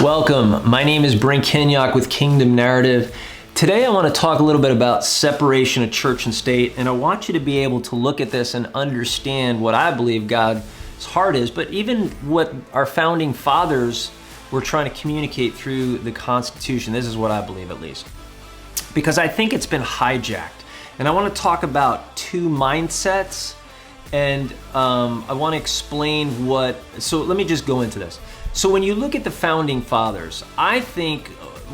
Welcome. My name is Brent Kenyock with Kingdom Narrative. Today I want to talk a little bit about separation of church and state, and I want you to be able to look at this and understand what I believe God's heart is, but even what our founding fathers were trying to communicate through the Constitution. This is what I believe, at least, because I think it's been hijacked. And I want to talk about two mindsets, and I want to explain so let me just go into this. So when you look at the founding fathers, I think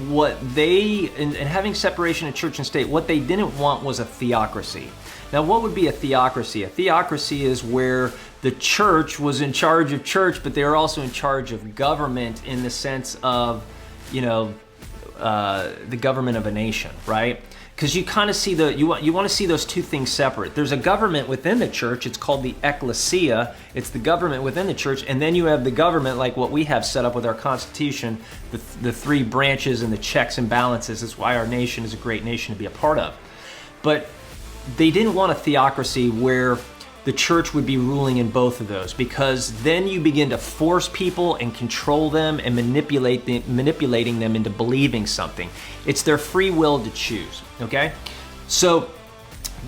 what they, and having separation of church and state, what they didn't want was a theocracy. Now, what would be a theocracy? A theocracy is where the church was in charge of church, but they were also in charge of government in the sense of, the government of a nation, right? Because you kind of see you want to see those two things separate. There's a government within the church. It's called the ecclesia. It's the government within the church, and then you have the government like what we have set up with our Constitution, the three branches and the checks and balances. That's why our nation is a great nation to be a part of. But they didn't want a theocracy where the church would be ruling in both of those, because then you begin to force people and control them and manipulating them into believing something. It's their free will to choose, okay? So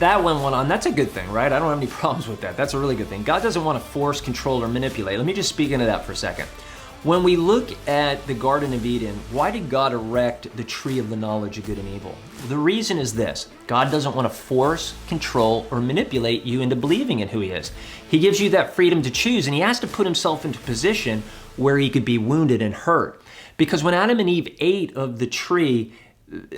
that one went on. That's a good thing, right? I don't have any problems with that. That's a really good thing. God doesn't want to force, control, or manipulate. Let me just speak into that for a second. When we look at the Garden of Eden, why did God erect the tree of the knowledge of good and evil? The reason is this: God doesn't want to force, control, or manipulate you into believing in who He is. He gives you that freedom to choose, and He has to put Himself into a position where He could be wounded and hurt. Because when Adam and Eve ate of the tree,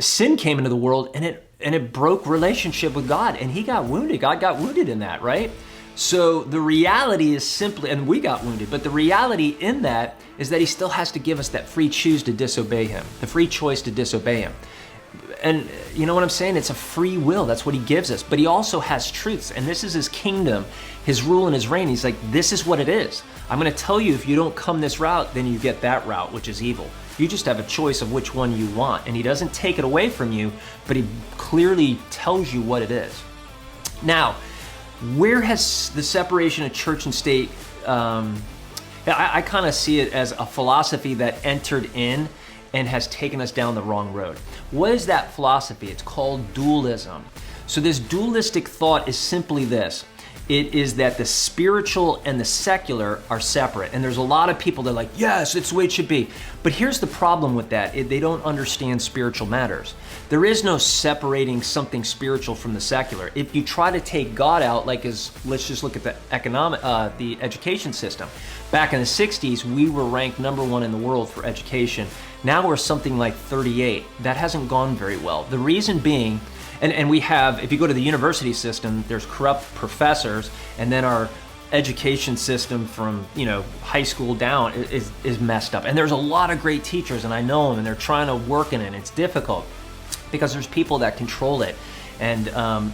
sin came into the world, and it broke relationship with God, and He got wounded. God got wounded in that, right? So the reality is simply, and we got wounded, but the reality in that is that He still has to give us that free choose to disobey Him, the free choice to disobey Him. And you know what I'm saying? It's a free will. That's what He gives us. But He also has truths, and this is His kingdom, His rule and His reign. He's like, this is what it is. I'm going to tell you, if you don't come this route, then you get that route, which is evil. You just have a choice of which one you want, and He doesn't take it away from you, but He clearly tells you what it is. Now, where has the separation of church and state, I kind of see it as a philosophy that entered in and has taken us down the wrong road. What is that philosophy? It's called dualism. So this dualistic thought is simply this. It is that the spiritual and the secular are separate. And there's a lot of people that are like, yes, it's the way it should be. But here's the problem with that. They don't understand spiritual matters. There is no separating something spiritual from the secular. If you try to take God out, let's just look at the education system. Back in the 60s, we were ranked #1 in the world for education. Now we're something like 38. That hasn't gone very well. The reason being, and we have, if you go to the university system, there's corrupt professors, and then our education system from high school down is messed up. And there's a lot of great teachers, and I know them, and they're trying to work in it. It's difficult because there's people that control it, and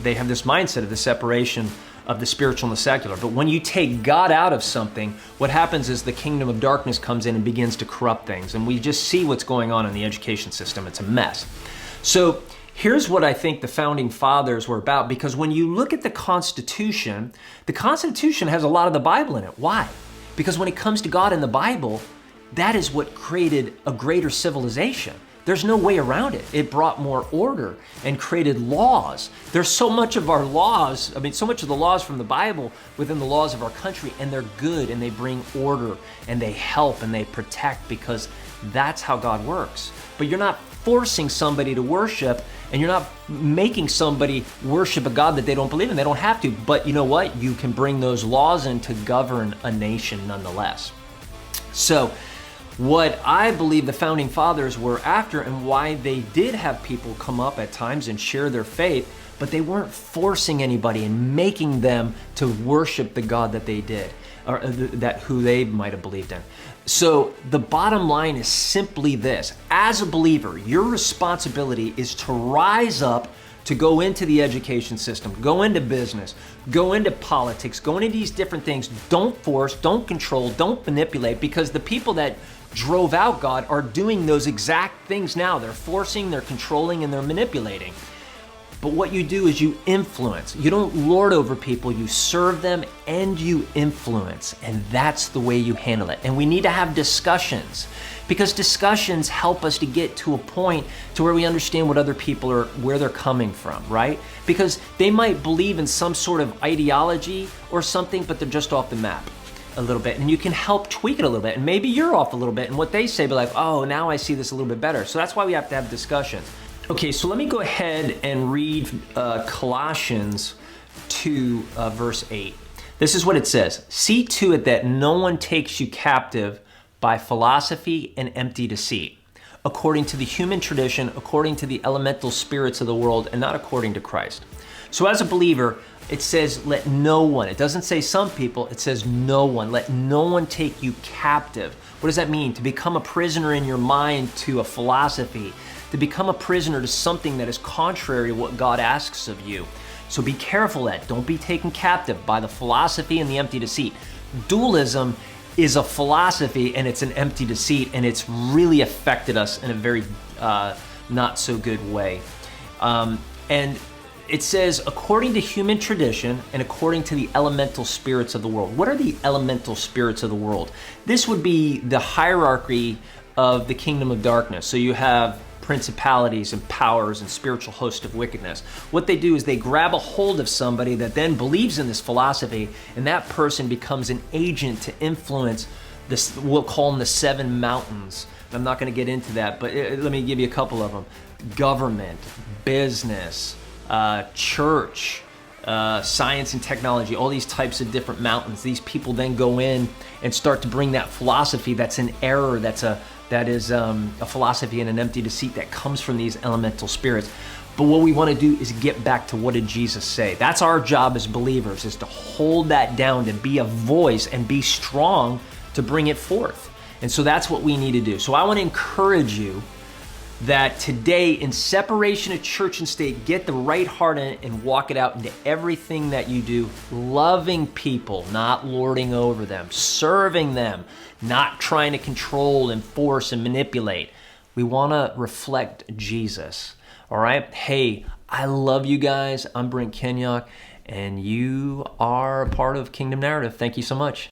they have this mindset of the separation of the spiritual and the secular. But when you take God out of something, what happens is the kingdom of darkness comes in and begins to corrupt things. And we just see what's going on in the education system. It's a mess. So here's what I think the founding fathers were about, because when you look at the Constitution has a lot of the Bible in it. Why? Because when it comes to God in the Bible, that is what created a greater civilization. There's no way around it. It brought more order and created laws. There's so much of our laws, so much of the laws from the Bible within the laws of our country, and they're good, and they bring order, and they help, and they protect, because that's how God works. But you're not forcing somebody to worship, and you're not making somebody worship a God that they don't believe in. They don't have to. But you know what? You can bring those laws in to govern a nation nonetheless. So what I believe the founding fathers were after, and why they did have people come up at times and share their faith, but they weren't forcing anybody and making them to worship the God that they did, or who they might have believed in. So the bottom line is simply this: as a believer, your responsibility is to rise up, to go into the education system, go into business, go into politics, go into these different things. Don't force, don't control, don't manipulate, because the people that drove out God are doing those exact things now. They're forcing, they're controlling, and they're manipulating. But what you do is you influence. You don't lord over people, you serve them and you influence. And that's the way you handle it. And we need to have discussions, because discussions help us to get to a point to where we understand what other people are, where they're coming from, right? Because they might believe in some sort of ideology or something, but they're just off the map a little bit, and you can help tweak it a little bit. And maybe you're off a little bit, and what they say, be like, oh, now I see this a little bit better. So that's why we have to have discussions. Okay, so let me go ahead and read Colossians 2, verse 8. This is what it says. See to it that no one takes you captive by philosophy and empty deceit, according to the human tradition, according to the elemental spirits of the world, and not according to Christ. So as a believer, it says, let no one, it doesn't say some people, it says no one. Let no one take you captive. What does that mean? To become a prisoner in your mind to a philosophy, to become a prisoner to something that is contrary to what God asks of you. So be careful of that. Don't be taken captive by the philosophy and the empty deceit. Dualism is a philosophy and it's an empty deceit, and it's really affected us in a very not so good way. And it says, according to human tradition and according to the elemental spirits of the world. What are the elemental spirits of the world? This would be the hierarchy of the kingdom of darkness. So you have principalities and powers and spiritual host of wickedness. What they do is they grab a hold of somebody that then believes in this philosophy, and that person becomes an agent to influence this, we'll call them the 7 mountains. I'm not going to get into that, but let me give you a couple of them. Government, business, church, science and technology, all these types of different mountains. These people then go in and start to bring that philosophy that's an error, that is a philosophy and an empty deceit that comes from these elemental spirits. But what we want to do is get back to, what did Jesus say? That's our job as believers, is to hold that down, to be a voice and be strong to bring it forth. And so that's what we need to do. So I want to encourage you that today, in separation of church and state, get the right heart in it and walk it out into everything that you do, loving people, not lording over them, serving them, not trying to control and force and manipulate. We want to reflect Jesus, all right? Hey, I love you guys. I'm Brent Kenyok, and you are a part of Kingdom Narrative. Thank you so much.